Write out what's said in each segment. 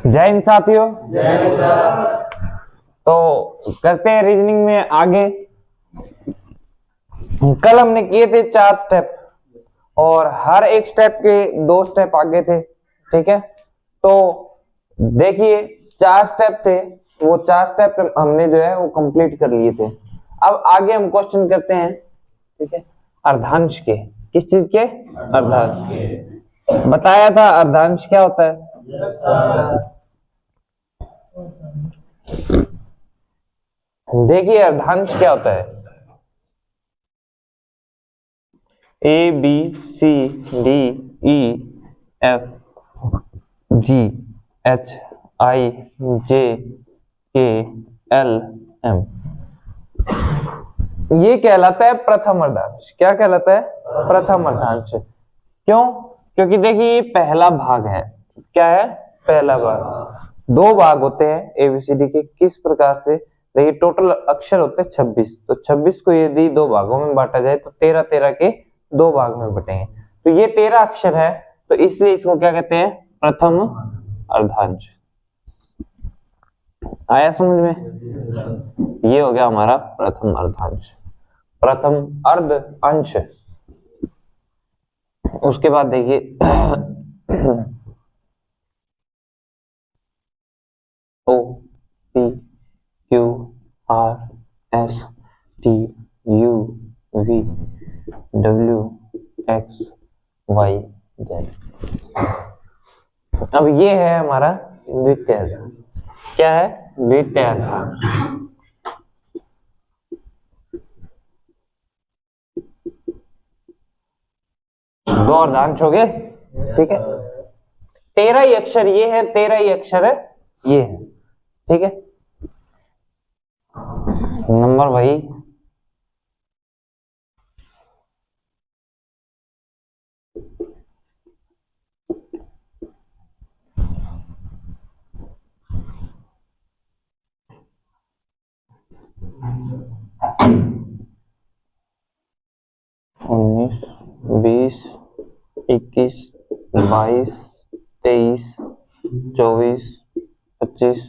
जय हिंद साथियों। जय हिंद सर। तो करते हैं रीजनिंग में आगे। कल हमने किए थे 4 स्टेप और हर एक स्टेप के 2 स्टेप आगे थे, ठीक है। तो देखिए 4 स्टेप थे, वो 4 स्टेप हमने जो है वो कंप्लीट कर लिए थे। अब आगे हम क्वेश्चन करते हैं, ठीक है, अर्धांश के। किस चीज के? अर्धांश के। बताया था अर्धांश क्या होता है? देखिए अर्धांश क्या होता है। A B C D E F G H I J K L M, ये कहलाता है प्रथम अर्धांश। क्या कहलाता है? प्रथम अर्धांश। क्यों? क्योंकि देखिए ये पहला भाग है। क्या है? पहला भाग। 2 भाग होते हैं एबीसीडी के। किस प्रकार से? देखिए टोटल अक्षर होते हैं 26, तो 26 को यदि 2 भागों में बांटा जाए तो 13 के 2 भाग में बटेंगे। तो ये 13 अक्षर है, तो इसलिए इसको क्या कहते हैं? प्रथम अर्धांश। आया समझ में? ये हो गया हमारा प्रथम अर्धांश, प्रथम अर्ध अंश। उसके बाद देखिए O P Q R S T U V W X Y Z. अब ये है हमारा द्वितीय अर्धांश। क्या है? द्वितीय अर्धांश। दो अर्धांश हो गए, ठीक है। 13 ही अक्षर ये है, 13 ही अक्षर है ये है, ठीक है। नंबर वही 19, 20, 21, 22, 23, 24, 25,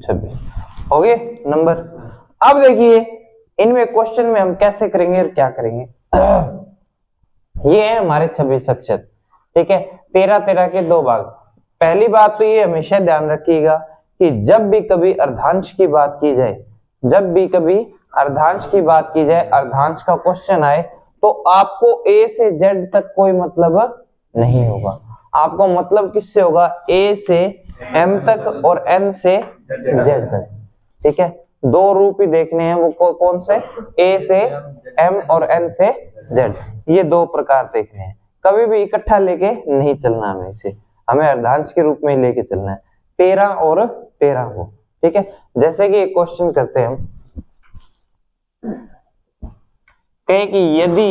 26 हो गए नंबर। अब देखिए इनमें क्वेश्चन में हम कैसे करेंगे और क्या करेंगे। ये है हमारे 26 अक्षर, ठीक है। 13 के 2 भाग। पहली बात तो ये हमेशा ध्यान रखिएगा कि जब भी कभी अर्धांश की बात की जाए, जब भी कभी अर्धांश की बात की जाए, अर्धांश का क्वेश्चन आए, तो आपको ए से जेड तक कोई मतलब नहीं होगा। आपको मतलब किससे होगा? ए से एम तक और एन से जेड तक, ठीक है। 2 रूप ही देखने हैं, वो कौन से? ए से एम और एन से जेड। ये 2 प्रकार देखने हैं। कभी भी इकट्ठा लेके नहीं चलना, हमें इसे हमें अर्धांश के रूप में लेके चलना है 13 और 13 को, ठीक है। जैसे कि एक क्वेश्चन करते हैं हम, कहे कि यदि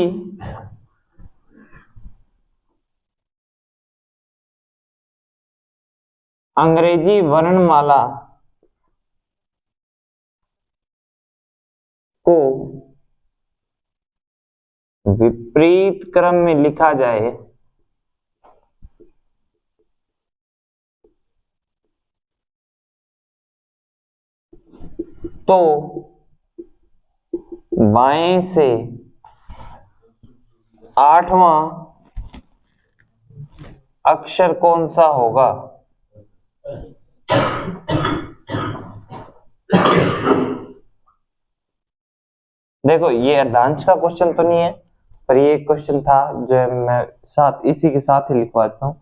अंग्रेजी वर्णमाला को विपरीत क्रम में लिखा जाए तो बाएं से 8वां अक्षर कौन सा होगा? देखो ये अर्धांश का क्वेश्चन तो नहीं है, पर ये क्वेश्चन था जो है, मैं साथ इसी के साथ ही लिखवा देता हूँ,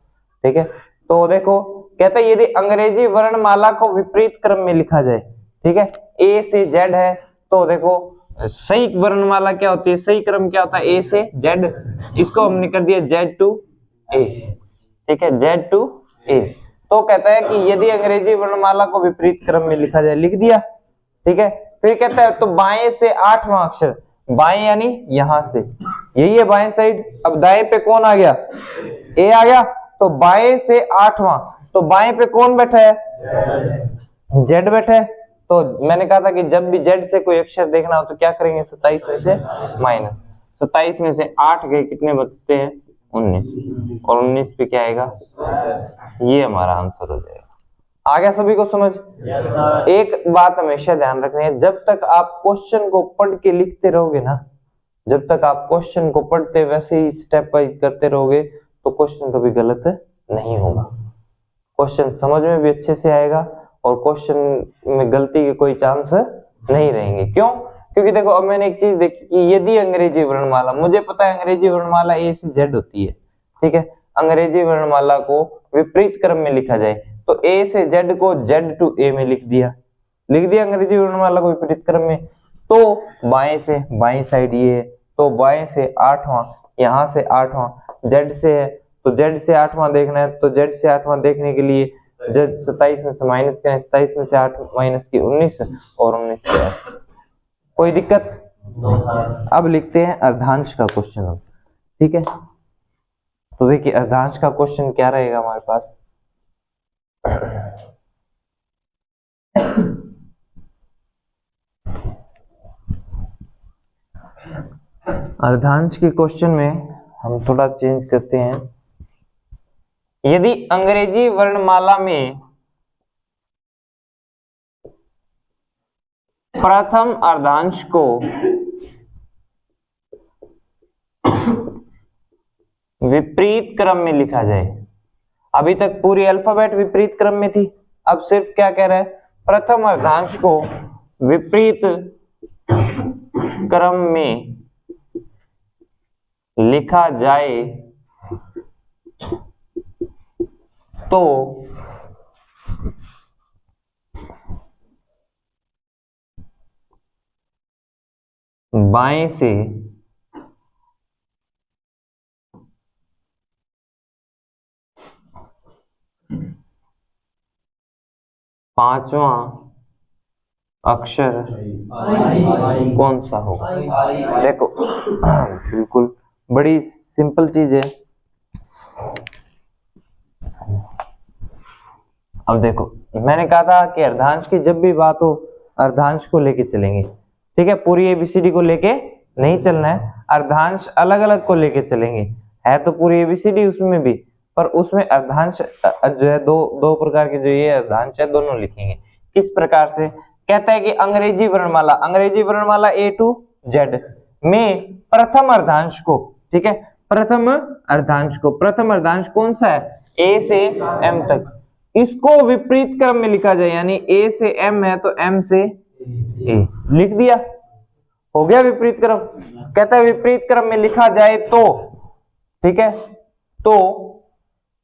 ठीक है। तो देखो कहता है यदि अंग्रेजी वर्णमाला को विपरीत क्रम में लिखा जाए, ठीक है, ए से जेड है, तो देखो सही वर्णमाला क्या होती है? सही क्रम क्या होता है? ए से जेड। इसको हमने कर दिया जेड टू ए, ठीक है, जेड टू ए। तो कहता है कि यदि अंग्रेजी वर्णमाला को विपरीत क्रम में लिखा जाए, लिख दिया, ठीक है। फिर कहता है तो बाएं से 8वां अक्षर, बाएं यानी यहां से, यही है बाएं साइड। अब दाएं पे कौन आ गया? ए आ गया, तो बाएं से 8वां, तो बाएं पे कौन बैठा है? जेड बैठा है। तो मैंने कहा था कि जब भी जेड से कोई अक्षर देखना हो तो क्या करेंगे? 27 में से माइनस। 27 में से 8 गए, कितने बचते हैं? 19, और 19 पे क्या आएगा? ये हमारा आंसर हो जाएगा, आ गया सभी को समझ? एक बात हमेशा ध्यान रखनी है, जब तक आप क्वेश्चन को पढ़ के लिखते रहोगे ना, जब तक आप क्वेश्चन को पढ़ते वैसे ही स्टेप वाइज करते रहोगे तो क्वेश्चन कभी गलत नहीं होगा। क्वेश्चन समझ में भी अच्छे से आएगा और क्वेश्चन में गलती के कोई चांस नहीं रहेंगे। क्यों? क्योंकि देखो अब मैंने एक चीज देखी कि यदि अंग्रेजी वर्णमाला, मुझे पता है अंग्रेजी वर्णमाला ए से जेड होती है, ठीक है, अंग्रेजी वर्णमाला को विपरीत क्रम में लिखा जाए तो ए से जेड को जेड टू ए में लिख दिया अंग्रेजी वर्णमाला को विपरीत क्रम में। तो बाएं से, बाएं साइड ये है तो बाएं से 8वां, यहां से 8वां, जेड से है तो जेड से 8वां देखना है तो जेड से 8वां देखने के लिए जेड 27 में से माइनस करें, 27 में से 8 माइनस की 19 और 19 से 8। कोई दिक्कत? अब लिखते हैं अर्धांश का क्वेश्चन, ठीक है। तो देखिए अर्धांश का क्वेश्चन क्या रहेगा हमारे पास। अर्धांश के क्वेश्चन में हम थोड़ा चेंज करते हैं। यदि अंग्रेजी वर्णमाला में प्रथम अर्धांश को विपरीत क्रम में लिखा जाए, अभी तक पूरी अल्फाबेट विपरीत क्रम में थी, अब सिर्फ क्या कह रहा है, प्रथम अर्धांश को विपरीत क्रम में लिखा जाए तो बाएं से पांचवा अक्षर कौन सा होगा। देखो बिल्कुल बड़ी सिंपल चीज है। अब देखो मैंने कहा था कि अर्धांश की जब भी बात हो अर्धांश को लेके चलेंगे, ठीक है, पूरी एबीसीडी को लेके नहीं चलना है, अर्धांश अलग अलग को लेके चलेंगे। है तो पूरी एबीसीडी उसमें भी, पर उसमें अर्धांश जो है दो प्रकार के जो ये अर्धांश है दोनों लिखेंगे। किस प्रकार से? कहता है कि अंग्रेजी वर्णमाला ए टू जेड में प्रथम अर्धांश को, ठीक है, प्रथम अर्धांश कौन सा है, ए से एम तक, इसको विपरीत क्रम में लिखा जाए, यानी ए से एम है तो एम से ए लिख दिया, हो गया विपरीत क्रम। कहता है विपरीत क्रम में लिखा जाए तो, ठीक है, तो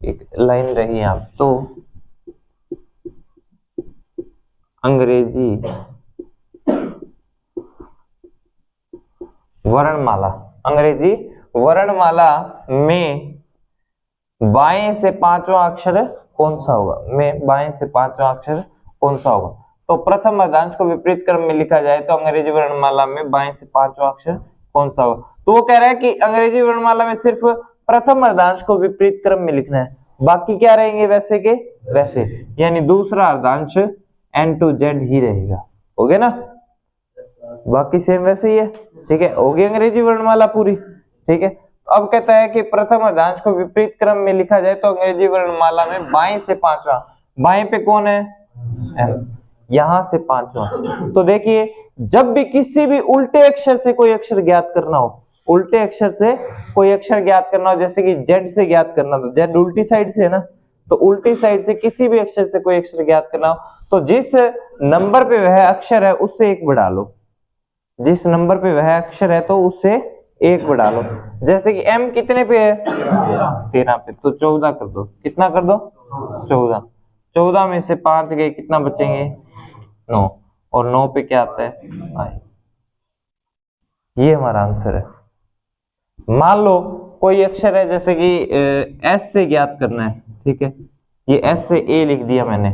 एक लाइन रही यहां, तो अंग्रेजी वर्णमाला में बाएं से पांचवा अक्षर कौन सा होगा, तो प्रथम अर्धांश को विपरीत क्रम में लिखा जाए तो अंग्रेजी वर्णमाला में बाएं से पांचवा अक्षर कौन सा होगा। तो वो कह रहा है कि अंग्रेजी वर्णमाला में सिर्फ प्रथम अर्धांश को विपरीत क्रम में लिखना है, बाकी क्या रहेंगे वैसे के वैसे, यानी दूसरा अर्धांश एन टू जेड ही रहेगा। हो गया ना, बाकी सेम वैसे ही है, ठीक है, होगी अंग्रेजी वर्णमाला पूरी, ठीक है। अब कहता है कि प्रथम अर्धांश को विपरीत क्रम में लिखा जाए तो अंग्रेजी वर्णमाला में बाएं से पांचवा, बाएं पे कौन है, एम, यहां से पांचवा। तो देखिए जब भी किसी भी उल्टे अक्षर से कोई अक्षर ज्ञात करना हो, जैसे कि जेड से ज्ञात करना, तो जेड उल्टी साइड से है ना, तो उल्टी साइड से किसी भी अक्षर से कोई अक्षर ज्ञात करना हो तो जिस नंबर पे वह अक्षर है उससे एक बढ़ा लो, जिस नंबर पे वह अक्षर है तो उससे एक बढ़ा लो। जैसे कि m कितने पे है, 13 पे, तो 14 कर दो, कितना कर दो, 14, 14 में से 5 गए, कितना बचेंगे, 9, और 9 पे क्या आता है, ये हमारा आंसर है। मान लो कोई अक्षर है जैसे कि s से ज्ञात करना है, ठीक है, ये s से a लिख दिया मैंने,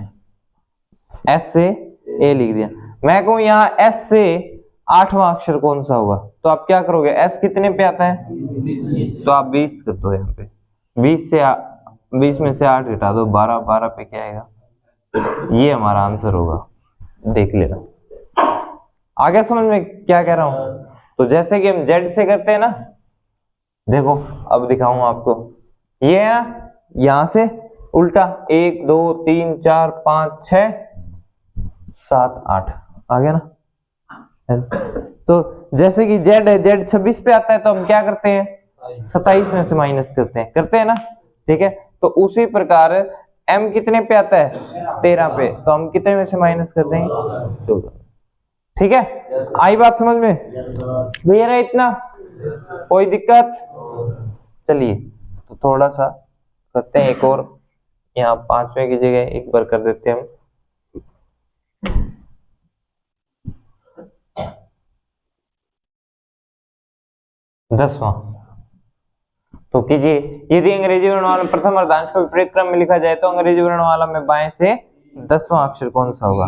मैं कहूं यहाँ s से 8वां अक्षर कौन सा होगा, तो आप क्या करोगे, s कितने पे आता है, तो आप 20 कर दो, यहाँ पे 20 में से 8 घटा दो, 12 पे क्या आएगा, ये हमारा आंसर होगा, देख लेना। आगे समझ में क्या कह रहा हूं। तो जैसे कि हम z से करते हैं ना, देखो अब दिखाऊंगा आपको, ये है ना, यहां से उल्टा 1 2 3 4 5 6 7 8 आ गया ना। तो जैसे कि जेड है, जेड 26 पे आता है तो हम क्या करते हैं 27 में से माइनस करते हैं ना, ठीक है। तो उसी प्रकार एम कितने पे आता है 13 पे, तो हम कितने में से माइनस कर देंगे 14। ठीक है, आई बात समझ में? क्लियर है इतना? कोई दिक्कत? चलिए तो थोड़ा सा करते हैं एक और, यहाँ 5वें की जगह एक बार कर देते हैं हम। दसवां, तो कीजिए, यदि अंग्रेजी वर्णमाला में प्रथम अर्धांश को विपरीत क्रम में लिखा जाए तो अंग्रेजी वर्णमाला में बाएं से 10वां अक्षर कौन सा होगा?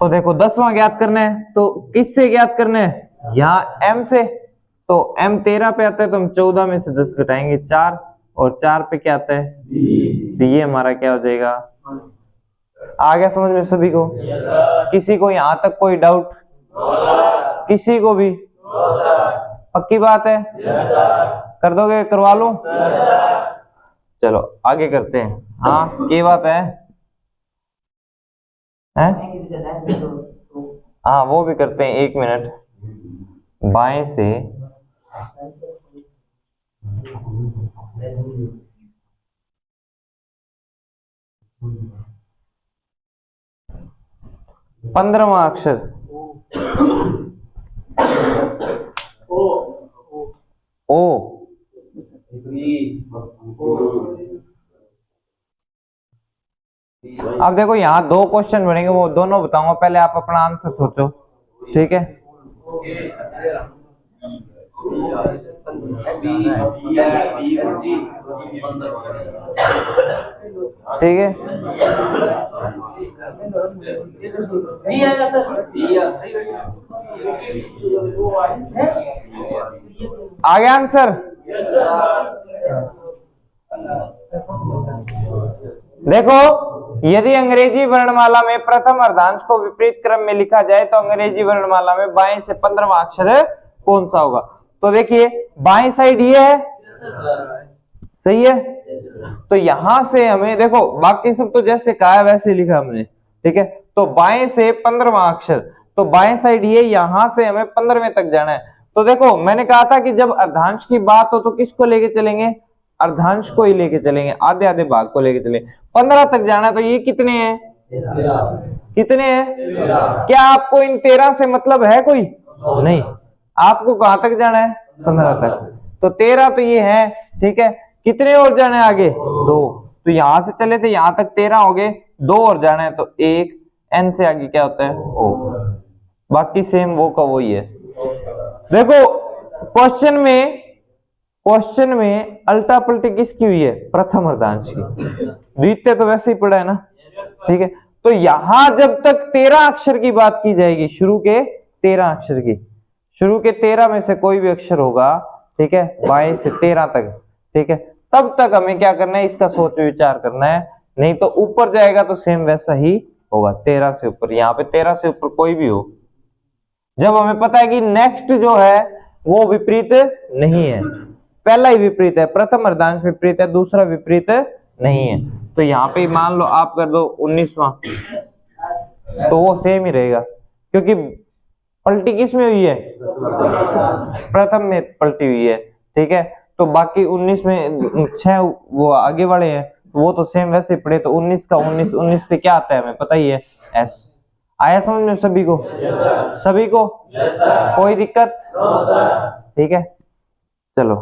तो देखो 10वां ज्ञात करना है, तो किससे ज्ञात करना है? यहाँ m से, तो m 13 पे आता है तो हम 14 में से 10 घटाएंगे 4, और 4 पे क्या आता है? तो ये हमारा क्या हो जाएगा? आ गया समझ में सभी को? किसी को यहाँ तक कोई डाउट? किसी को भी? पक्की बात है? कर दोगे? करवा लूं? चलो आगे करते हैं। हाँ क्या बात है? हैं? हाँ वो भी करते हैं, 1 मिनट। बाएं से पंद्रहवां अक्षर ओ। अब देखो यहाँ 2 क्वेश्चन बनेंगे, वो दोनों बताऊंगा, पहले आप अपना आंसर सोचो, ठीक है? ठीक है, आ गया आंसर? देखो, यदि अंग्रेजी वर्णमाला में प्रथम अर्धांश को विपरीत क्रम में लिखा जाए तो अंग्रेजी वर्णमाला में बाएं से 15वां अक्षर कौन सा होगा? तो देखिए बाएं साइड ये है, सही है। तो यहां से हमें देखो, बाकी सब तो जैसे कहा है वैसे लिखा हमने, ठीक है। तो बाएं से 15वां अक्षर, तो बाएं साइड ये, यहां से हमें 15वें तक जाना है। तो देखो मैंने कहा था कि जब अर्धांश की बात हो तो किसको लेके चलेंगे? अर्धांश को ही लेके चलेंगे, आधे आधे भाग को लेके चलेंगे। 15 तक जाना, तो ये कितने हैं? कितने हैं? क्या आपको इन 13 से मतलब है कोई? नहीं, आपको कहां तक जाना है? 15 तक। तो 13 तो ये है, ठीक है। कितने और जाना है आगे? 2। तो यहां से चले थे, यहां तक 13 हो गए, 2 और जाना है, तो 1, n से आगे क्या होता है? ओ। बाकी सेम वो का वही है। देखो क्वेश्चन में अल्टा पलटी किसकी हुई है? प्रथम अर्धांश की। द्वितीय तो वैसे ही पड़ा है ना, ठीक है। तो यहां जब तक 13 अक्षर की बात की जाएगी, शुरू के 13 अक्षर की, शुरू के 13 में से कोई भी अक्षर होगा, ठीक है, बाएं से 13 तक, ठीक है, तब तक हमें क्या करना है? इसका सोच विचार करना है। नहीं तो ऊपर जाएगा तो सेम वैसा ही होगा, 13 से ऊपर। यहाँ पे 13 से ऊपर कोई भी हो, जब हमें पता है कि नेक्स्ट जो है वो विपरीत नहीं है, पहला ही विपरीत है, प्रथम अर्धांश विपरीत है, दूसरा विपरीत नहीं है, तो यहाँ पे मान लो आप कर दो 19वां, तो वो सेम ही रहेगा, क्योंकि पलटी किस में हुई है? प्रथम में पलटी हुई है, ठीक है। तो बाकी 19 में 6 वो आगे वाले हैं, वो तो सेम वैसे पड़े, तो 19 का 19 पे क्या आता है हमें पता ही है, एस। आया समझ में सभी को? सभी को? कोई दिक्कत? ठीक है, चलो।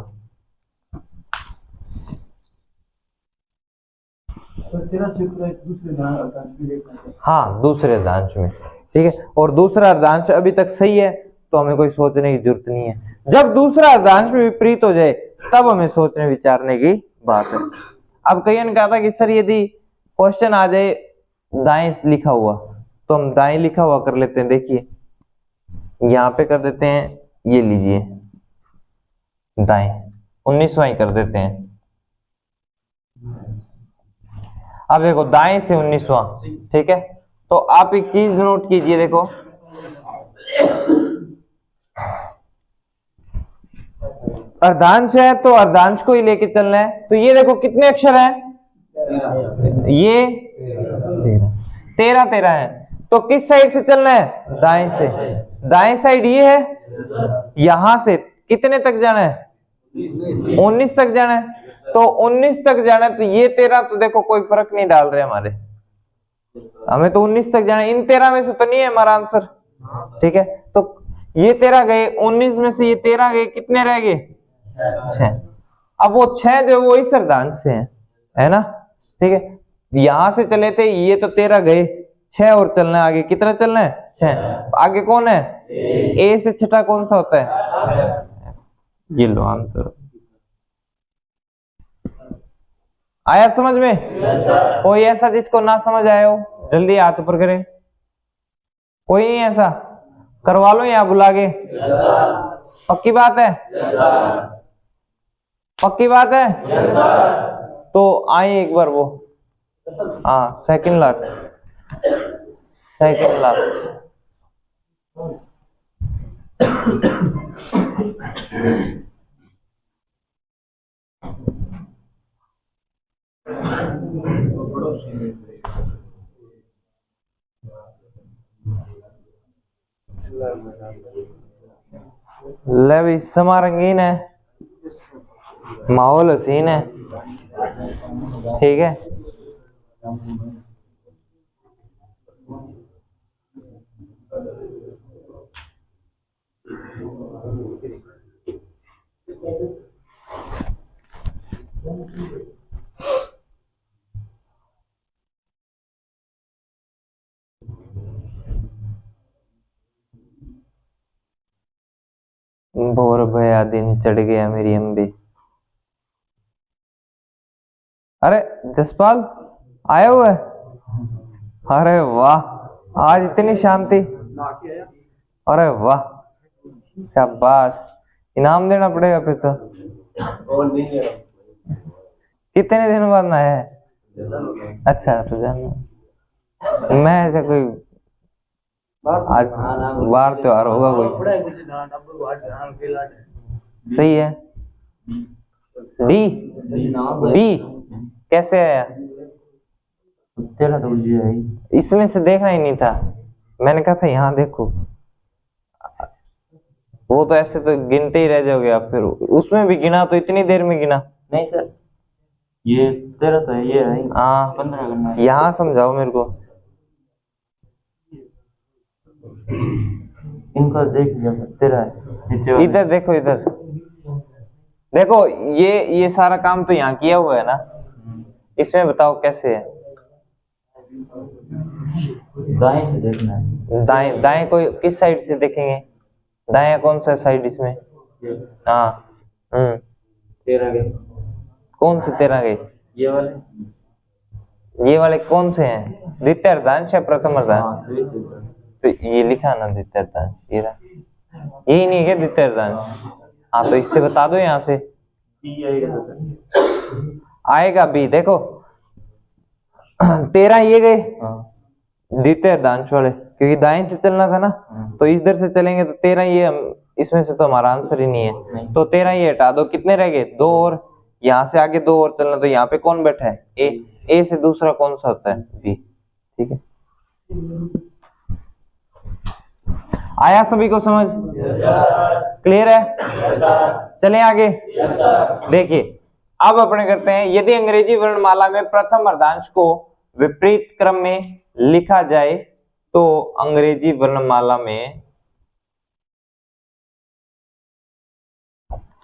हाँ दूसरे अर्धांश में, ठीक है। और दूसरा अर्धांश अभी तक सही है, तो हमें कोई सोचने की जरूरत नहीं है। जब दूसरा अर्धांश में विपरीत हो जाए तब हमें सोचने विचारने की बात है। अब कईयों ने कहा था कि सर यदि क्वेश्चन आ जाए दाएं लिखा हुआ, तो हम दाएं लिखा हुआ कर लेते हैं। देखिए यहाँ पे कर देते हैं, ये लीजिए दाएं, 19वां ही कर देते हैं। अब देखो दाएं से 19वां, ठीक है। तो आप एक चीज नोट कीजिए, देखो अर्धांश है तो अर्धांश को ही लेके चलना है। तो ये देखो कितने अक्षर हैं? ये 13 13 है। तो किस साइड से चलना है? दाएं से। दाएं साइड ये है, यहां से कितने तक जाना है? 19 तक जाना है। तो 19 तक जाना है, तो ये 13 तो देखो कोई फर्क नहीं डाल रहे हमारे, हमें तो 19 तक जाना है। इन 13 में से तो नहीं है हमारा आंसर, ठीक है। तो ये 13 गए, 19 में से ये 13 गए, कितने रह गए? 6। अब वो 6 जो वो इस अर्धांश से है ना, ठीक है। यहां से चले थे, ये तो 13 गए, 6 और चलना है आगे। कितना चलना है? 6। आगे कौन है? ए से छठा कौन सा होता है? ये लो आंसर। आया समझ में? कोई ऐसा जिसको ना समझ आया हो जल्दी हाथ ऊपर करे। कोई नहीं ऐसा? करवा लो यहाँ बुला के। पक्की बात है? पक्की बात है? तो आए एक बार वो, हाँ सेकंड लास्ट, सेकंड लास्ट। ले भी समा रंगीन है, माहौल हसीन है, ठीक है। भोर भया दिन चढ़ गया मेरी अम्बी। अरे जसपाल आया हुआ है? अरे वाह, आज इतनी शांति। अरे वाह, शाबाश। इनाम देना पड़ेगा फिर तो। कितने दिन बाद आया है? अच्छा तो जाना, मैं ऐसा कोई आज बार त्योहार होगा कोई, सही है। डी डी कैसे आया? तेरा तो इसमें से देखना ही नहीं था, मैंने कहा था यहाँ देखो। वो तो ऐसे तो गिनते ही रह जाओगे आप, फिर उसमें भी गिना तो इतनी देर में गिना। नहीं सर, ये तेरा तो है, ये है। हाँ 15 करना। यहाँ समझाओ मेरे को। इनको देख लिया, तेरा है। इधर देखो, इधर देखो, ये सारा काम तो यहाँ किया हुआ है ना, इसमें बताओ कैसे है? दाएं से देखना है। दाएं दाएं कोई किस साइड से देखेंगे? दाएं कौन सा साइड इसमें? हाँ 13 गए। कौन से 13 गए? ये वाले कौन से हैं? द्वितीय अर्धांश या प्रथम अर्धांश? तो ये लिखा ना द्वितीय अर्धांश, यही नहीं है द्वितीय अर्धांश? हाँ तो इससे बता दो, यहाँ से आएगा बी। देखो 13 ये गए द्वितीय अर्धांश वाले, क्योंकि दाएं से चलना था ना, तो इधर से चलेंगे तो 13 ये इसमें से तो हमारा आंसर ही नहीं है। तो 13 ये हटा दो, कितने रह गए? 2 और, यहाँ से आगे 2 और चलना, तो यहाँ पे कौन बैठा है? ए से दूसरा कौन सा होता है? बी, ठीक है। आया सभी को समझ? क्लियर है? चले आगे। देखिए अब अपने करते हैं, यदि अंग्रेजी वर्णमाला में प्रथम अर्धांश को विपरीत क्रम में लिखा जाए तो अंग्रेजी वर्णमाला में,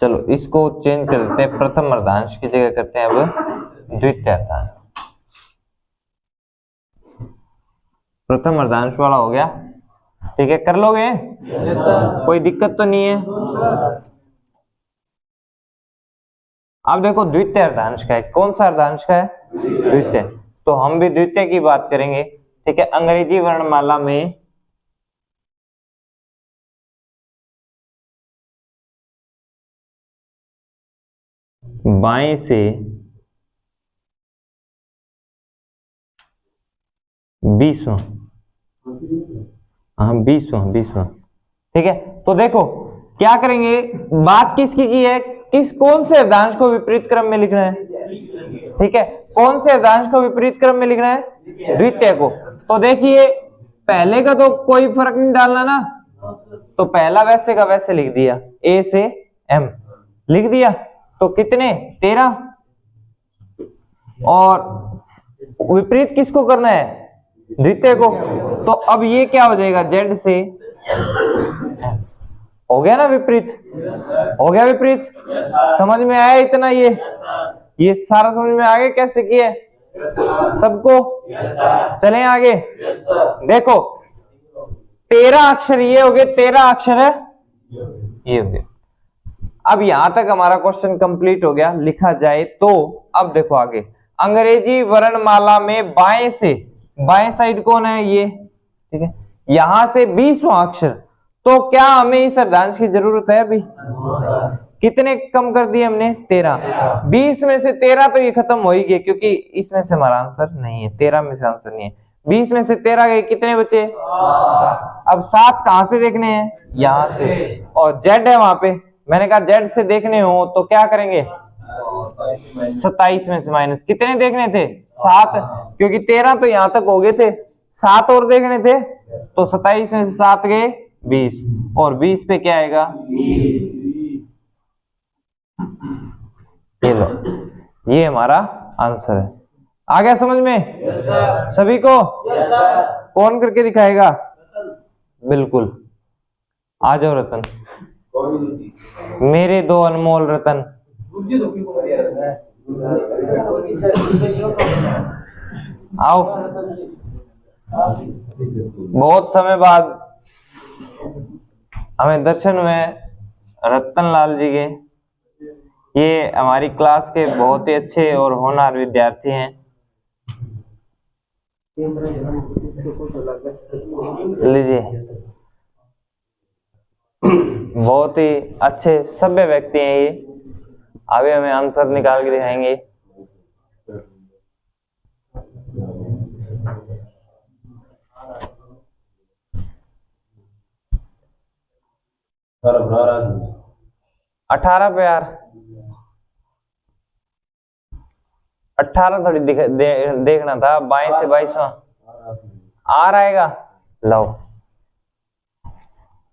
चलो इसको चेंज कर देते हैं, प्रथम अर्धांश की जगह करते हैं अब द्वितीय अर्धांश। प्रथम अर्धांश वाला हो गया, ठीक है। कर लोगे? कोई दिक्कत तो नहीं है? अब देखो द्वितीय अर्धांश का है, कौन सा अर्धांश का है? द्वितीय। तो हम भी द्वितीय की बात करेंगे, ठीक है। अंग्रेजी वर्णमाला में बाएं से 20वां, हाँ 20वां, ठीक है। तो देखो क्या करेंगे, बात किसकी की है? कौन से अर्धांश को विपरीत क्रम में लिखना है? ठीक है, कौन से अर्धांश को विपरीत क्रम में लिखना है? द्वितीय को। तो देखिए पहले का तो कोई फर्क नहीं डालना ना, तो पहला वैसे का वैसे लिख दिया, ए से एम लिख दिया। तो कितने? 13। और विपरीत किसको करना है? द्वितीय को। तो अब ये क्या हो जाएगा? जेड से हो गया ना विपरीत? हो गया विपरीत? समझ में आया इतना? ये सारा समझ में आ गया कैसे किया सबको? चलें आगे। देखो 13 अक्षर ये हो गए, 13 अक्षर है ये हो गए। अब यहां तक हमारा क्वेश्चन कंप्लीट हो गया, लिखा जाए तो। अब देखो आगे, अंग्रेजी वर्णमाला में बाएं से, बाएं साइड कौन है? ये, ठीक है, यहां से 20वां अक्षर। तो क्या हमें इस अर्धांश की जरूरत है? अभी कितने कम कर दिए हमने? 13। 20 में से 13 तो ये खत्म हो ही गए, क्योंकि इसमें से हमारा आंसर नहीं है, 13 में से आंसर नहीं है। 20 में से 13 गए, कितने बचे? अब 7 कहां से देखने हैं? यहां से। और जेड है वहां पे, मैंने कहा जेड से देखने हो तो क्या करेंगे? 27 में से माइनस, कितने देखने थे? 7, क्योंकि 13 तो यहां तक हो गए थे, 7 और देखने थे। तो 27 में से 7 गए 20, और 20 पे क्या आएगा? ये लो, ये हमारा आंसर है। आ गया समझ में सभी को? कौन करके दिखाएगा? बिल्कुल, आ जाओ रतन, मेरे 2 अनमोल रतन। आओ, बहुत समय बाद हमें दर्शन हुए रतन लाल जी के। ये हमारी क्लास के बहुत ही अच्छे और होनहार विद्यार्थी हैं। लीजिए, बहुत ही अच्छे सभ्य व्यक्ति हैं ये। अभी हमें आंसर निकाल के दिखाएंगे। सर 18 पे यार, 18 थोड़ी देखना था, बाएं से 22वां आर आएगा। लो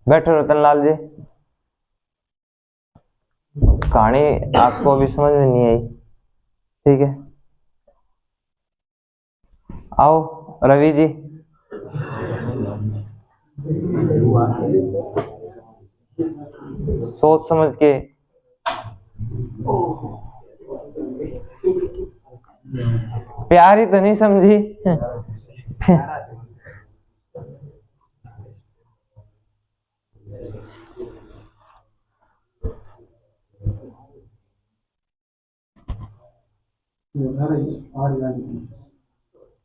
बैठो रतन लाल जी, कहानी आपको अभी समझ में नहीं आई, ठीक है। आओ रवि जी, सोच समझ के। प्यारी तो नहीं समझी?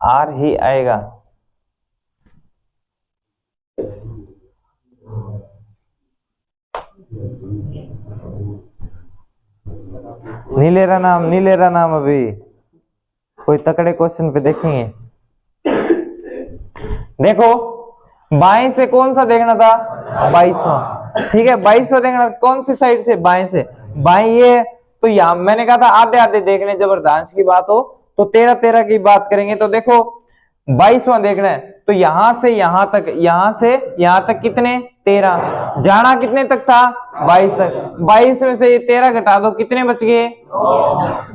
आर ही आएगा। नहीं ले रहा नाम, नहीं ले रहा नाम, अभी कोई तकड़े क्वेश्चन पे देखेंगे। देखो बाएं से कौन सा देखना था? 22वां, ठीक है, 22वां देखना। कौन सी साइड से? बाएं से। बाएं ये, तो यहाँ मैंने कहा था आधे आधे देखने, जब अर्धांश की बात हो तो 13 13 की बात करेंगे। तो देखो 22वां देखना है, तो यहां से यहां तक, यहां से यहां तक कितने? 13। जाना कितने तक था? 22 तक। 22 में से ये 13 घटा दो, कितने बच गए?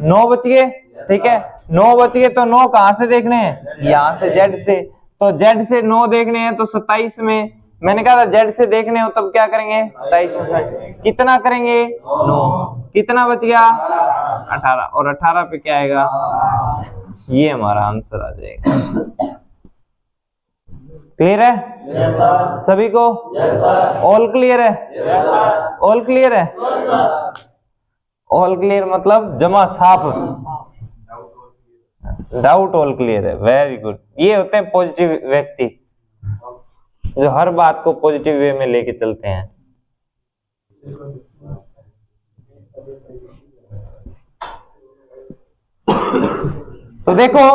9 बच गए, ठीक है। 9 बच गए, तो 9 कहां से देखने हैं? यहां से, जेड से। तो जेड से 9 देखने हैं, तो 27 में, मैंने कहा था जेड से देखने हो तब क्या करेंगे? 27 में कितना करेंगे? 9। कितना बच गया? 18। और 18 पे क्या आएगा? ये हमारा आंसर आ जाएगा। क्लियर है सभी को? ऑल क्लियर है? ऑल क्लियर है? ऑल क्लियर मतलब जमा साफ, डाउट ऑल क्लियर है। Very good. ये होते हैं पॉजिटिव व्यक्ति, जो हर बात को पॉजिटिव वे में लेके चलते हैं। तो देखो,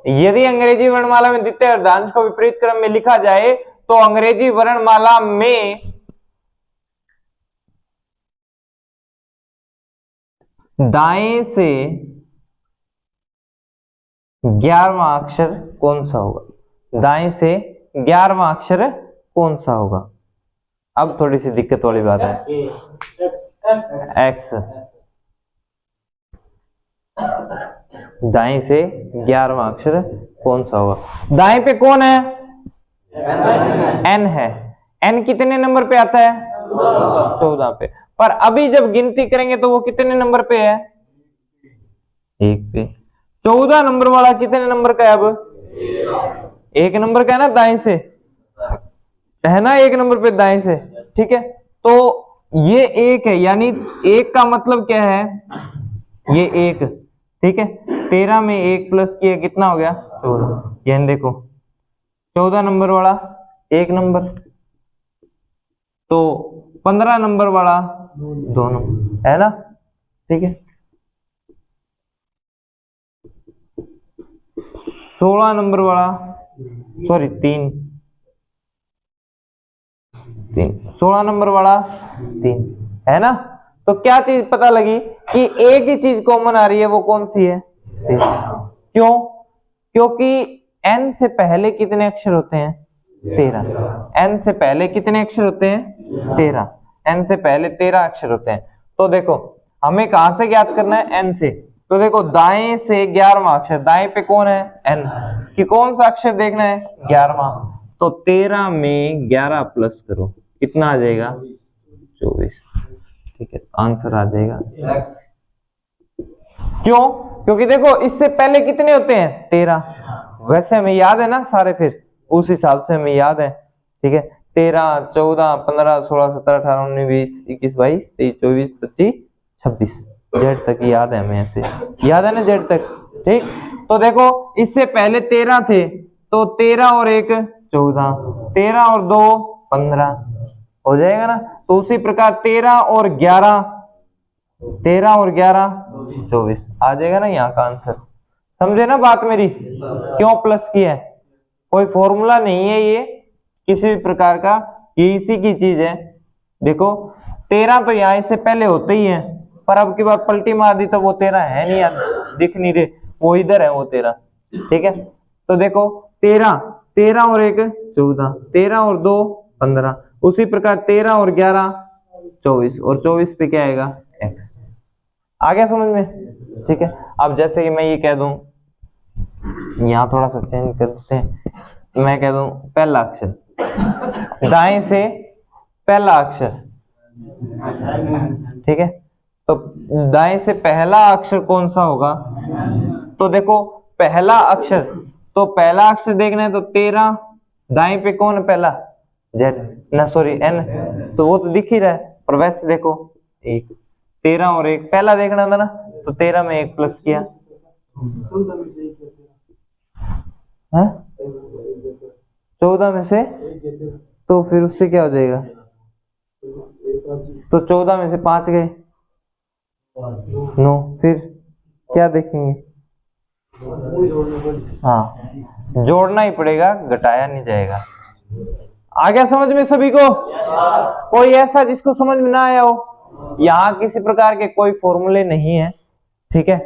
यदि अंग्रेजी वर्णमाला में द्वितीय अर्धांश को विपरीत क्रम में लिखा जाए तो अंग्रेजी वर्णमाला में दाएं से 11वां अक्षर कौन सा होगा? दाएं से 11वां अक्षर कौन सा होगा? अब थोड़ी सी दिक्कत वाली बात है। एक्स। दाएं से 11वां अक्षर कौन सा होगा? दाएं पे कौन है? एन है। एन कितने नंबर पे आता है? 14 पे। पर अभी जब गिनती करेंगे तो वो कितने नंबर पे है? 1 पे। 14 नंबर वाला कितने नंबर का है अब? 1 नंबर का है ना दाएं से, है ना? 1 नंबर पे दाएं से, ठीक है। तो ये 1 है, यानी 1 का मतलब क्या है? ये 1, ठीक है। 13 में 1 प्लस किया कितना हो गया? 14। यानी देखो 14 नंबर वाला 1 नंबर, तो 15 नंबर वाला 2 नंबर, है ना? ठीक है। 16 नंबर वाला, सॉरी 3, 16 नंबर वाला 3, है ना? तो क्या चीज पता लगी कि एक ही चीज कॉमन आ रही है, वो कौन सी है? 3। क्यों? क्योंकि n से पहले कितने अक्षर होते हैं? 13। n से पहले कितने अक्षर होते हैं? 13। n से पहले 13 अक्षर होते हैं। तो देखो हमें कहां से ज्ञात करना है? n से। तो देखो दाएं से 11वां अक्षर, दाएं पे कौन है? n, कि कौन सा अक्षर देखना है? 11वां। तो 13 में 11 प्लस करो, कितना आ जाएगा? 24। ठीक है, आंसर आ जाएगा। क्यों? क्योंकि देखो इससे पहले कितने होते हैं? 13। वैसे हमें याद है ना सारे, फिर उस हिसाब से हमें याद है, ठीक है। 13, 14, 15, 16, 17, 18, 19, 20, 21, 22, 23, 24, 25, 26, जेड तक याद है हमें, ऐसे याद है ना जेड तक, ठीक। तो देखो इससे पहले 13 थे, तो 13 और 1 14, 13 और 2 15 हो जाएगा ना। तो उसी प्रकार 13 और 11, 13 और 11 24 आ जाएगा ना यहाँ का आंसर। समझे ना बात मेरी? क्यों प्लस किया है? कोई फॉर्मूला नहीं है ये किसी भी प्रकार का, ये इसी की चीज है। देखो 13 तो यहाँ इससे पहले होते ही है, पर अब की बार पलटी मार दी तो वो 13 है नहीं, दिख नहीं रहे, वो इधर है वो 13, ठीक है। तो देखो 13, 13 और 1 14, 13 और 2 15, उसी प्रकार 13 और 11 24, और 24 पे क्या आएगा? x। आ गया समझ में? ठीक है। अब जैसे कि मैं ये कह दूं, यहाँ थोड़ा सा चेंज करते हैं, मैं कह दूं पहला अक्षर, दाएं से पहला अक्षर, ठीक है। तो दाएं से पहला अक्षर कौन सा होगा? तो देखो पहला अक्षर, तो पहला अक्षर देखना है तो 13, दाएं पे कौन है पहला? जेड, ना सॉरी एन, तो वो तो दिख ही रहा है। पर वैसे देखो 1, 13 और 1 पहला देखना था ना, तो 13 में 1 प्लस किया, 14 में से, तो फिर उससे क्या हो जाएगा? तो 14 में से 5 गए, 9, फिर क्या देखेंगे? हाँ, जोड़ना ही पड़ेगा, घटाया नहीं जाएगा। आ गया समझ में सभी को? कोई ऐसा जिसको समझ में ना आया हो? यहाँ किसी प्रकार के कोई फॉर्मूले नहीं है, ठीक है।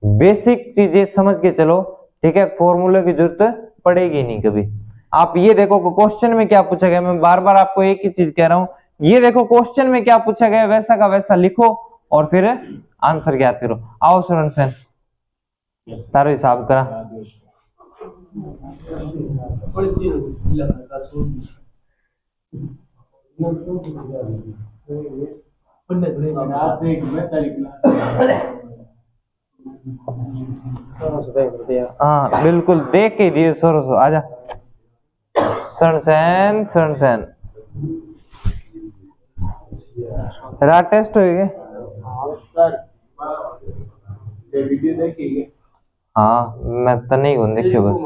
बेसिक चीजें समझ के चलो, ठीक है। फॉर्मूले की जरूरत पड़ेगी नहीं कभी। आप ये देखो क्वेश्चन में क्या पूछा गया, मैं बार बार आपको एक ही चीज कह रहा हूँ, ये देखो क्वेश्चन में क्या पूछा गया, वैसा का वैसा लिखो और फिर आंसर ज्ञात करो। आओ शरण सेन, तारो हिसाब करा। हाँ बिल्कुल, देख के दिए सोरो सो, आजा शरण सेन, शरण सेन। रात टेस्ट होएगे? हाँ मैं तो नहीं हूँ, देखियो बस।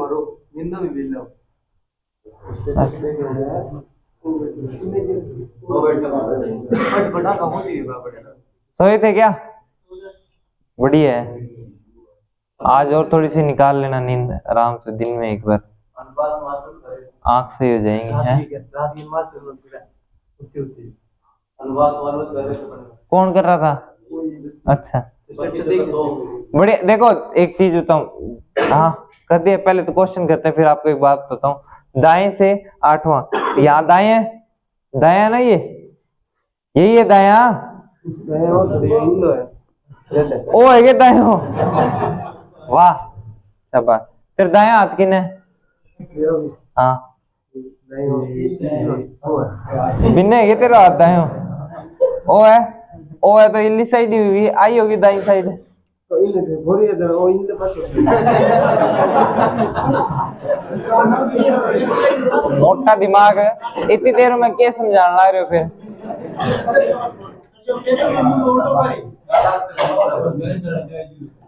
सोए थे क्या? बढ़िया है, आज और थोड़ी सी निकाल लेना नींद आराम से, दिन में एक बार आंख सही हो जाएंगी, हैं? कौन कर रहा था? अच्छा बढ़िया। देखो एक चीज बताऊं, हाँ कर दिया। पहले तो क्वेश्चन करते हैं, फिर आपको एक बात बताऊं। दाएं से 8वां, यहाँ दाएं है, दायां ना, ये यही है दायां, ओ है क्या दाएं हो, वाह शाबाश। फिर दायां हाथ किन है, हाँ बिन्ने है तेरा हाथ दाएं हो, ओ है, ओ है तो इल्ली साइड ही हुई, आई होगी दाई साइड। मोटा दिमाग है, इतनी देर में क्या समझाने ला रहे हो फिर।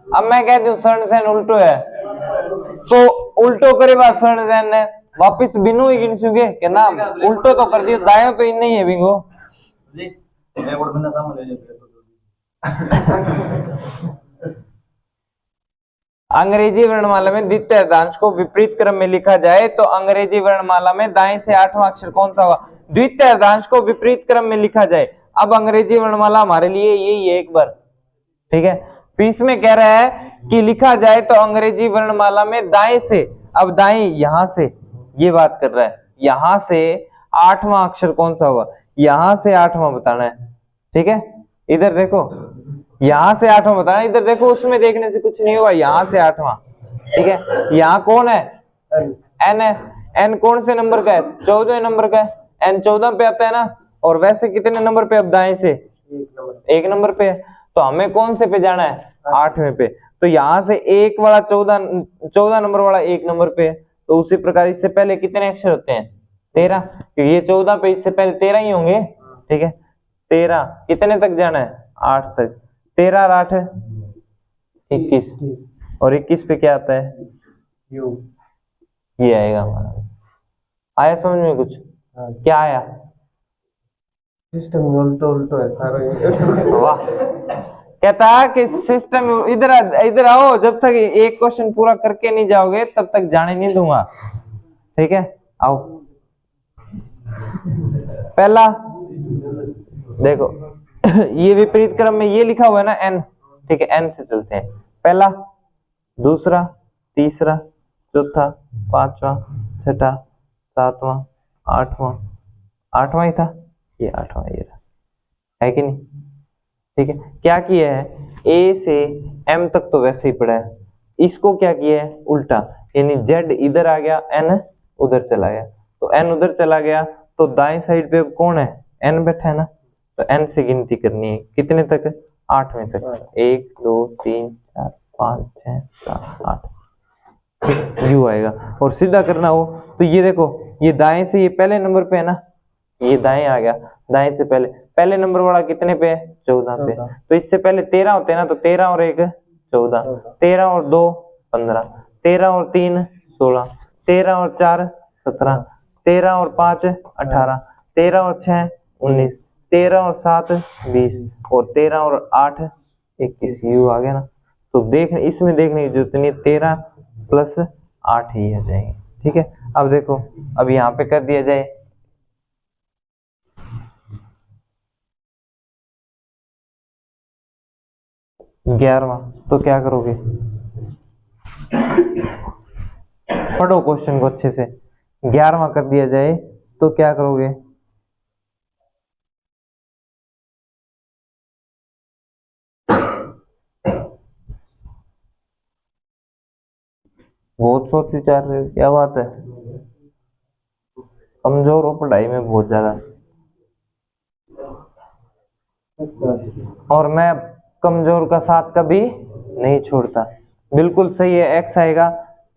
अब मैं कहती हूँ स्वर्ण सेन उल्टो है, तो उल्टो करे बात स्वर्ण सेन ने वापिस बिनु ही गिन चुके के नाम उल्टो तो कर दिया, दाएं तो इन नहीं है बिंगो। अंग्रेजी वर्णमाला में द्वितीय अर्धांश को विपरीत क्रम में लिखा जाए तो अंग्रेजी वर्णमाला में दाएं से 8वां अक्षर कौन सा होगा। द्वितीय अर्धांश को विपरीत क्रम में लिखा जाए, अब अंग्रेजी वर्णमाला हमारे लिए यही है एक बार, ठीक है। तो इसमें कह रहा है कि लिखा जाए तो अंग्रेजी वर्णमाला में दाएं से, अब दाएं यहां से, ये बात कर रहा है, यहां से 8वां अक्षर कौन सा होगा, यहां से 8वां बताना है, ठीक है। इधर देखो, यहां से 8वां बताना, इधर देखो, उसमें देखने से कुछ नहीं होगा, यहां से 8वां, ठीक है। यहाँ कौन है, एन है, एन कौन से नंबर का है, 14वें नंबर का है, एन 14 पे आता है ना, और वैसे कितने नंबर पे, अब दाएं से 1 नंबर पे है, तो हमें कौन से पे जाना है, 8वें पे। तो यहाँ से 1 वाला 14 नंबर वाला 1 नंबर पे है, तो उसी प्रकार इससे पहले कितने अक्षर होते हैं, 13, क्योंकि ये 14 पे, इससे पहले 13 ही होंगे, ठीक है। 13 कितने तक जाना है, 8 तक, 13 और 8 21, और 21 पे क्या आता है, ये आएगा हमारा। आया समझ में कुछ, क्या आया, सिस्टम उल्टो उल्टो है सारा। वाह, कहता है कि सिस्टम, इधर इधर आओ, जब तक एक क्वेश्चन पूरा करके नहीं जाओगे तब तक जाने नहीं दूंगा, ठीक है। आओ, पहला देखो, ये विपरीत क्रम में ये लिखा हुआ है ना एन, ठीक है, एन से चलते हैं, पहला, दूसरा, तीसरा, चौथा, 5वां, 6वां, 7वां, 8वां, 8वां ही था, ये 8वां ये रहा, है कि नहीं, ठीक है। क्या किया है, ए से एम तक तो वैसे ही पड़ा है, इसको क्या किया है उल्टा, यानी जेड इधर आ गया, एन उधर चला गया, तो एन उधर चला गया, तो दाएं साइड पे कौन है, एन बैठा है ना, तो एन से गिनती करनी है, कितने तक, 8वें तक, 1 2 3 4 5 6 7 8, यू आएगा। और सीधा करना हो तो ये देखो, ये दाएं से, ये पहले नंबर पे है ना, ये दाएं आ गया, दाएं से पहले नंबर वाला कितने पे है, 14 पे, तो इससे पहले 13 होते हैं ना, तो 13 और 1 14, 13 और 2 15, 13 और 3 16, 13 और 4 17, 13 और 5 18, 13 और 6 19, 13 और 7 20, और 13 और 8 21, यू आ गया ना। तो देखने, इसमें देखने की जरूरत नहीं, 13 प्लस 8 ही आ जाएंगे, ठीक है। अब देखो, अब यहाँ पे कर दिया जाए, ग्यारहवां, तो क्या करोगे, पढ़ो क्वेश्चन को अच्छे से, 11वां कर दिया जाए तो क्या करोगे, बहुत सोच विचार रहे हो, क्या बात है, कमजोर हो पढ़ाई में बहुत ज्यादा, और मैं कमजोर का साथ कभी नहीं छोड़ता, बिल्कुल सही है। एक्स आएगा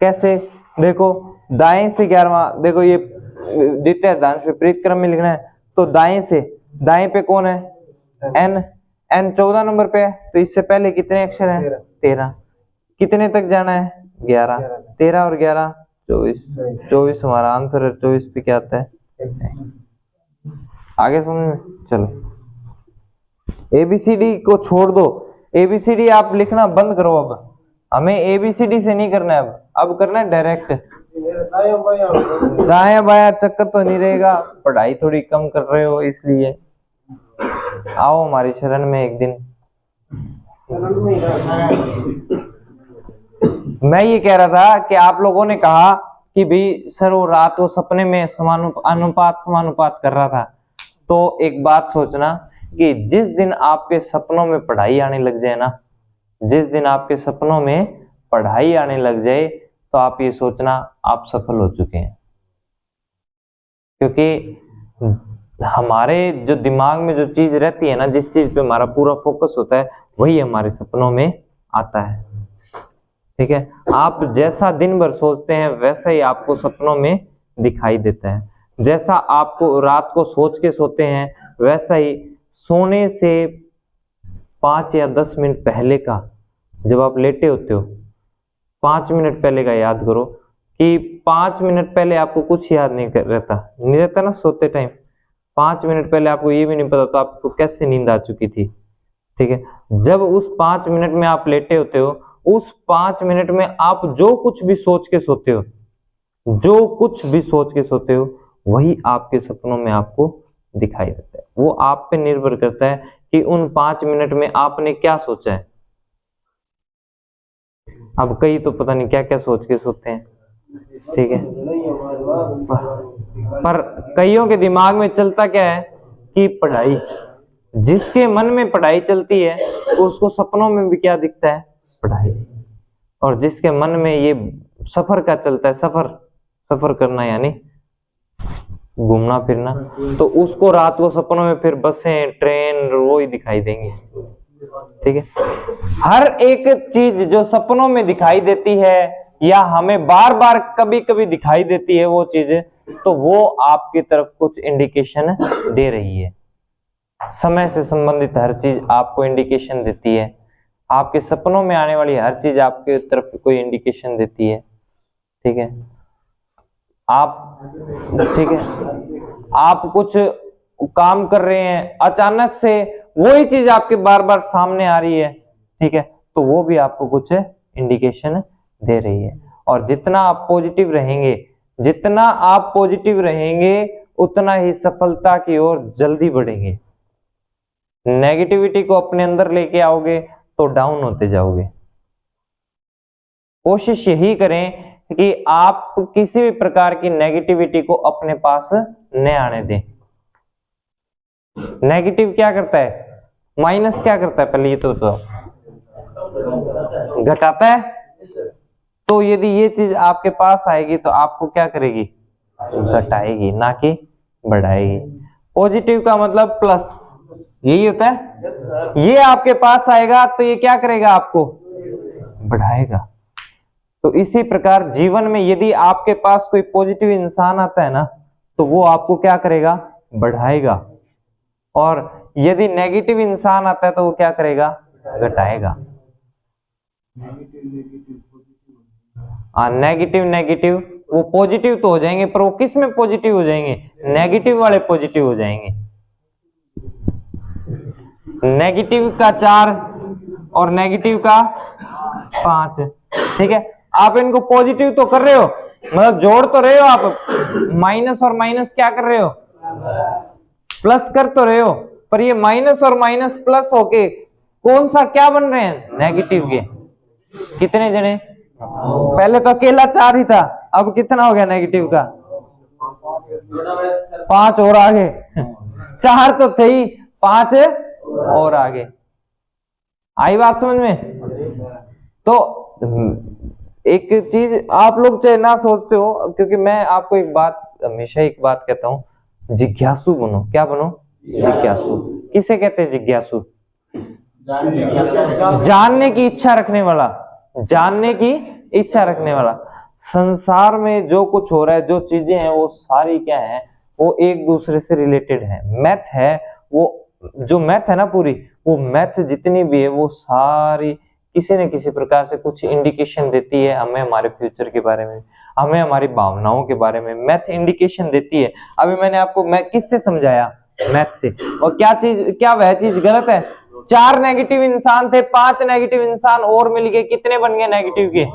कैसे, देखो दाएं से 11वां, देखो ये द्वितीय अर्धांश विपरीत क्रम में लिखना है, तो दाएं से, दाएं पे कौन है, एन, एन 14 नंबर पे है, तो इससे पहले कितने अक्षर हैं, 13, कितने तक जाना है, 11, 13 और 11 24, 24 हमारा आंसर है, 24 पे क्या आता है, आगे समझ में, चलो एबीसीडी को छोड़ दो, एबीसीडी आप लिखना बंद करो, अब हमें एबीसीडी से नहीं करना है, अब करना है डायरेक्ट, दाया बाया चक्कर तो नहीं रहेगा, पढ़ाई थोड़ी कम कर रहे हो इसलिए, आओ हमारी शरण में एक दिन। मैं ये कह रहा था कि आप लोगों ने कहा कि भाई सर वो रात को सपने में समानुपात कर रहा था। तो एक बात सोचना कि जिस दिन आपके सपनों में पढ़ाई आने लग जाए ना, जिस दिन आपके सपनों में पढ़ाई आने लग जाए तो आप ये सोचना आप सफल हो चुके हैं। क्योंकि हमारे जो दिमाग में जो चीज रहती है ना, जिस चीज पे हमारा पूरा फोकस होता है वही हमारे सपनों में आता है। ठीक है, आप जैसा दिन भर सोचते हैं वैसा ही आपको सपनों में दिखाई देता है। जैसा आपको रात को सोच के सोते हैं वैसा ही सोने से 5 या 10 मिनट पहले का, जब आप लेटे होते हो 5 मिनट पहले का याद करो कि 5 मिनट पहले आपको कुछ याद नहीं रहता ना सोते टाइम। 5 मिनट पहले आपको ये भी नहीं पता तो आपको कैसे नींद आ चुकी थी। ठीक है, जब उस 5 मिनट में आप लेटे होते हो, उस 5 मिनट में आप जो कुछ भी सोच के सोते हो, जो कुछ भी सोच के सोते हो वही आपके सपनों में आपको दिखाई देता है। वो आप पे निर्भर करता है कि उन 5 मिनट में आपने क्या सोचा है। अब कई तो पता नहीं क्या क्या सोच के सोते हैं। ठीक है, पर कईयों के दिमाग में चलता क्या है कि पढ़ाई, जिसके मन में पढ़ाई चलती है उसको सपनों में भी क्या दिखता है, पढ़ाई। और जिसके मन में ये सफर का चलता है, सफर करना यानी घूमना फिरना, तो उसको रात को सपनों में फिर बसें ट्रेन वो ही दिखाई देंगे। ठीक है, हर एक चीज जो सपनों में दिखाई देती है या हमें बार बार कभी कभी दिखाई देती है वो चीज, तो वो आपकी तरफ कुछ इंडिकेशन दे रही है। समय से संबंधित हर चीज आपको इंडिकेशन देती है। आपके सपनों में आने वाली हर चीज आपके तरफ कोई इंडिकेशन देती है। ठीक है, ठीक है, आप कुछ काम कर रहे हैं, अचानक से वही चीज आपके बार बार सामने आ रही है। ठीक है, तो वो भी आपको कुछ इंडिकेशन दे रही है। और जितना आप पॉजिटिव रहेंगे, जितना आप पॉजिटिव रहेंगे उतना ही सफलता की ओर जल्दी बढ़ेंगे। नेगेटिविटी को अपने अंदर लेके आओगे तो डाउन होते जाओगे। कोशिश यही करें कि आप किसी भी प्रकार की नेगेटिविटी को अपने पास न आने दें। नेगेटिव क्या करता है, माइनस क्या करता है, पहले ये तो घटाता है। तो यदि ये चीज आपके पास आएगी तो आपको क्या करेगी, घटाएगी, ना कि बढ़ाएगी। पॉजिटिव का मतलब प्लस, यही होता है। ये आपके पास आएगा तो ये क्या करेगा, आपको बढ़ाएगा। तो इसी प्रकार जीवन में यदि आपके पास कोई पॉजिटिव इंसान आता है ना तो वो आपको क्या करेगा, बढ़ाएगा। और यदि नेगेटिव इंसान आता है तो वो क्या करेगा, घटाएगा। नेगेटिव वो पॉजिटिव तो हो जाएंगे, पर वो किस में पॉजिटिव हो जाएंगे, नेगेटिव वाले पॉजिटिव हो जाएंगे। नेगेटिव का 4 और नेगेटिव का 5। ठीक है, आप इनको पॉजिटिव तो कर रहे हो, मतलब जोड़ तो रहे हो आप, माइनस और माइनस क्या कर रहे हो, प्लस कर तो रहे हो। पर ये माइनस और माइनस प्लस होके कौन सा क्या बन रहे हैं, नेगेटिव के। कितने जने, पहले तो अकेला 4 ही था, अब कितना हो गया नेगेटिव का, 5 और आगे। 4 तो थे ही, 5 और आगे। आई बात समझ में। तो एक चीज आप लोग चाहे ना सोचते हो, क्योंकि मैं आपको एक बात, हमेशा एक बात कहता हूं, जिज्ञासु बनो। क्या बनो, जिज्ञासु। किसे कहते हैं जिज्ञासु, जानने की इच्छा रखने वाला, जानने की इच्छा रखने वाला। संसार में जो कुछ हो रहा है, जो चीजें हैं, वो सारी क्या है, वो एक दूसरे से रिलेटेड है। मैथ है वो, जो मैथ है ना पूरी, वो मैथ जितनी भी है वो सारी किसी न किसी प्रकार से कुछ इंडिकेशन देती है हमें, हमारे फ्यूचर के बारे में, हमें हमारी भावनाओं के बारे में। मैथ इंडिकेशन देती है। अभी मैंने आपको मैं किससे समझाया, मैथ से। और क्या चीज, क्या वह चीज गलत है। 4 नेगेटिव इंसान थे, 5 नेगेटिव इंसान और मिल गए, कितने बन गए नेगेटिव के।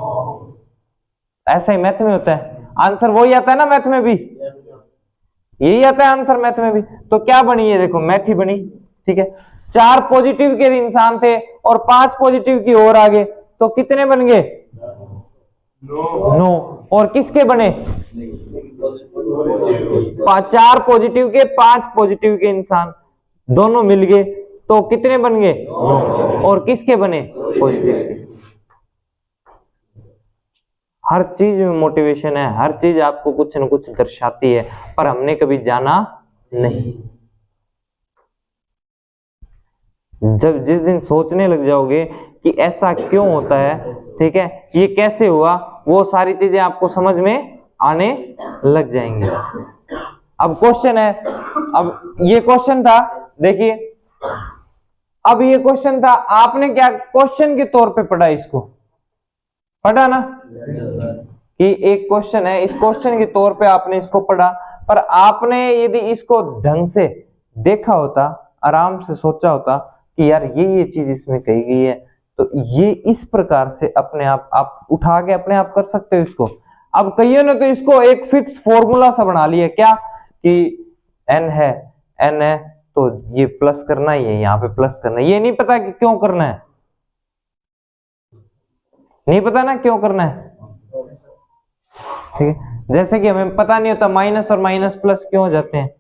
ऐसा ही मैथ में होता है, आंसर वही आता है ना मैथ में भी, यही आता है आंसर मैथ में भी। तो क्या बनी है, देखो मैथ ही बनी। ठीक है, 4 पॉजिटिव के इंसान थे और 5 पॉजिटिव की ओर आ गए, तो कितने बन गए, नो। और किसके बने? 4 पॉजिटिव के 5 पॉजिटिव के इंसान दोनों मिल गए तो कितने बन गए? 9। और किसके बने? पॉजिटिव के। हर चीज में मोटिवेशन है, हर चीज आपको कुछ न कुछ दर्शाती है, पर हमने कभी जाना नहीं। जब जिस दिन सोचने लग जाओगे कि ऐसा क्यों होता है, ठीक है, ये कैसे हुआ, वो सारी चीजें आपको समझ में आने लग जाएंगी। अब क्वेश्चन है, अब ये क्वेश्चन था, देखिए अब ये क्वेश्चन था, आपने क्या क्वेश्चन के तौर पे पढ़ा, इसको पढ़ा ना कि एक क्वेश्चन है, इस क्वेश्चन के तौर पे आपने इसको पढ़ा, पर आपने यदि इसको ढंग से देखा होता, आराम से सोचा होता कि यार ये चीज इसमें कही गई है, तो ये इस प्रकार से अपने आप उठा के अपने आप कर सकते हो इसको। अब कईयों ने तो इसको एक फिक्स फॉर्मूला सा बना लिया, क्या कि n है तो ये प्लस करना ही है, यहाँ पे प्लस करना है, ये नहीं पता कि क्यों करना है, नहीं पता ना क्यों करना है, ठीक है। जैसे कि हमें पता नहीं होता माइनस और माइनस प्लस क्यों हो जाते हैं।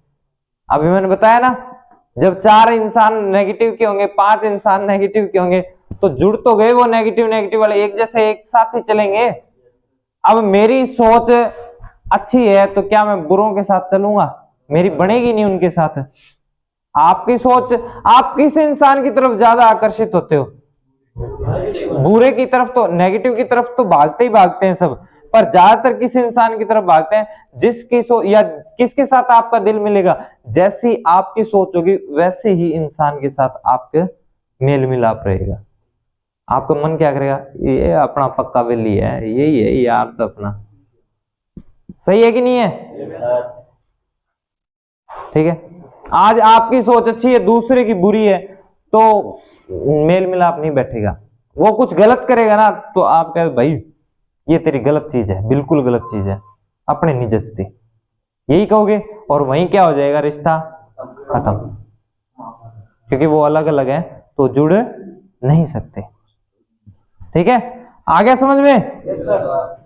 अभी मैंने बताया ना, जब 4 इंसान नेगेटिव के होंगे, 5 इंसान नेगेटिव के होंगे, तो जुड़ तो गए वो नेगेटिव नेगेटिव वाले, एक जैसे एक साथ ही चलेंगे। अब मेरी सोच अच्छी है तो क्या मैं बुरों के साथ चलूंगा? मेरी बनेगी नहीं उनके साथ। आपकी सोच, आप किस इंसान की तरफ ज्यादा आकर्षित होते हो? बुरे की तरफ, तो नेगेटिव की तरफ तो भागते ही भागते हैं सब, पर ज्यादातर किस इंसान की तरफ भागते हैं? जिसकी सोच या किसके साथ आपका दिल मिलेगा, जैसी आपकी सोच होगी वैसे ही इंसान के साथ आपके मेल मिलाप रहेगा। आपका मन क्या करेगा? ये अपना पक्का बिल्ली है, यही है यार, तो अपना सही है कि नहीं है? ठीक है, आज आपकी सोच अच्छी है, दूसरे की बुरी है, तो मेल मिलाप नहीं बैठेगा। वो कुछ गलत करेगा ना, तो आप कहे भाई ये तेरी गलत चीज है, बिल्कुल गलत चीज है, अपने नहीं जचती, यही कहोगे, और वहीं क्या हो जाएगा? रिश्ता खत्म, क्योंकि वो अलग अलग है तो जुड़ नहीं सकते। ठीक है, आ गया समझ में? yes,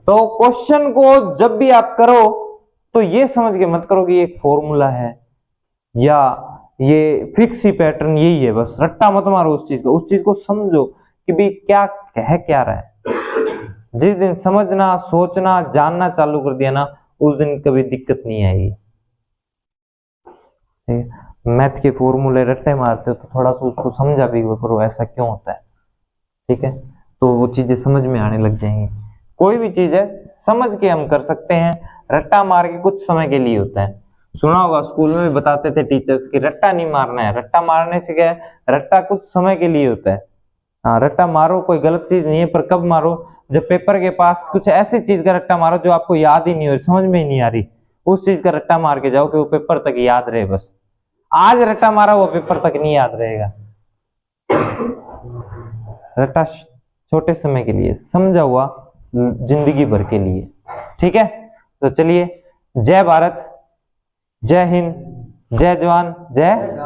तो क्वेश्चन को जब भी आप करो तो ये समझ के मत करो कि एक फॉर्मूला है या ये फिक्स ही पैटर्न यही है, बस रट्टा मत मारो उस चीज को। उस चीज को समझो कि भाई क्या कह क्या रहा है। जिस दिन समझना, सोचना, जानना चालू कर दिया ना, उस दिन कभी दिक्कत नहीं आएगी। मैथ के फॉर्मूले रट्टे मारते हो तो थोड़ा सा उसको समझा भी करो ऐसा क्यों होता है, ठीक है, तो वो चीजें समझ में आने लग जाएंगी। कोई भी चीज है समझ के हम कर सकते हैं, रट्टा मार के कुछ समय के लिए होता है। सुना होगा स्कूल में भी बताते थे टीचर्स कि रट्टा नहीं मारना है, रट्टा मारने से क्या है, रट्टा कुछ समय के लिए होता है। हाँ, रट्टा मारो, कोई गलत चीज नहीं है, पर कब मारो? जब पेपर के पास कुछ ऐसी चीज का रट्टा मारो जो आपको याद ही नहीं हो रही, समझ में ही नहीं आ रही, उस चीज का रट्टा मार के जाओ कि वो पेपर तक याद रहे। बस आज रट्टा मारा वो पेपर तक नहीं याद रहेगा। रट्टा छोटे समय के लिए, समझा हुआ जिंदगी भर के लिए। ठीक है, तो चलिए, जय भारत, जय हिंद, जय जवान, जय